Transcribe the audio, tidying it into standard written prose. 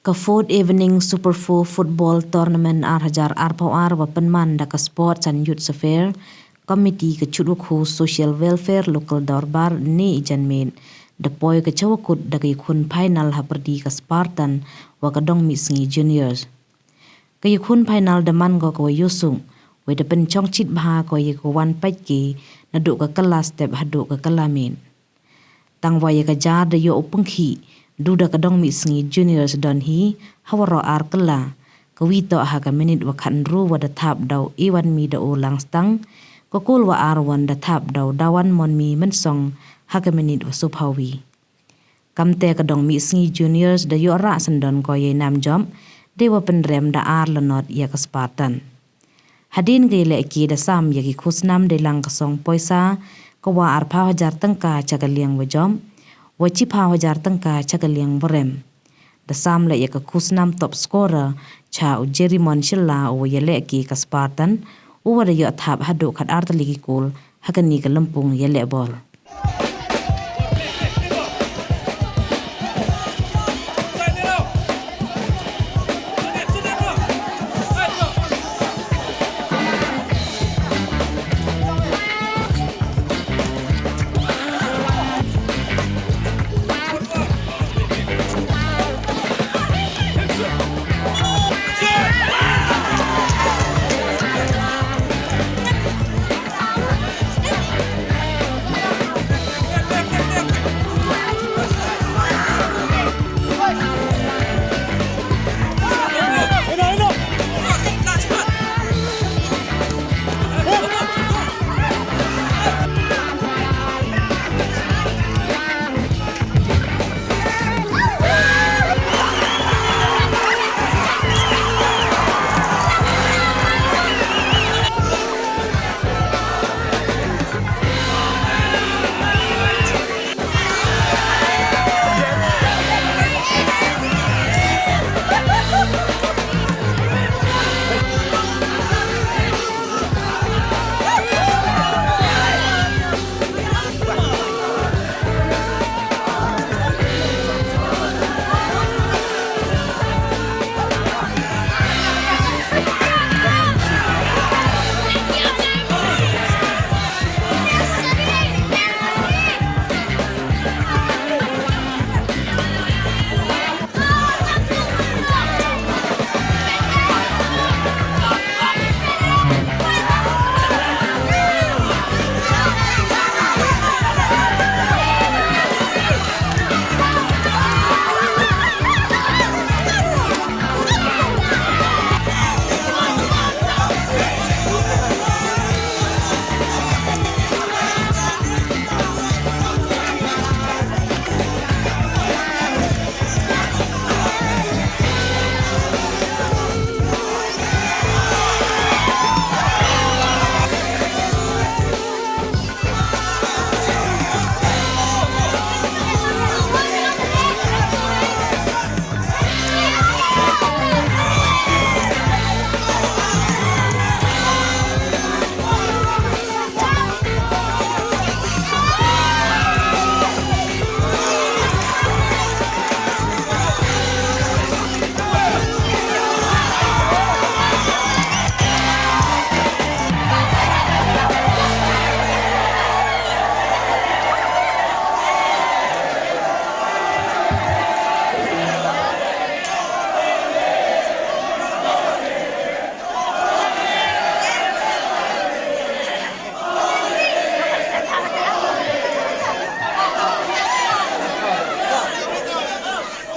Ka fourth evening Super 4 football tournament arhajar arpawar wa penman da ka sport san youth affair committee ka chuduk hu social welfare local dorbar ni ijanmen da poi ka chawakut da ka yukun final ha perdi ka Spartan wa ka dong misngi juniors ka yukun final da man go ka yusung we da pen chong chit bha ko ye ko wan pai ki na du ka kelas step hadu ka kalamin tang wa ye ka jar da yo upenghi duda kadong mi singi juniors don hi hawaro ar kala kawito ha ka minute wa khanru wa da thap daw iwan mi da ulang stang ko kul wa ar wan da thap daw dawan mon mi men song ha ka minute wa suphawi kamte kadong mi singi juniors da yo ra sandon ko ye nam jom de wa penrem da ar lanot ya ka Spartan hadin ge le ki da sam ya ki khusnam de lang ka song poisa ko wa ar pha hajar tangka chakaliang wa jom wajib hajar tangka chakaliang borem da samle ya ka khusnam top scorer cha ujeri monshilla o yele ki ka Spartan o wa ya thap hadu khat artali ki kul hakani ka lampung yele bol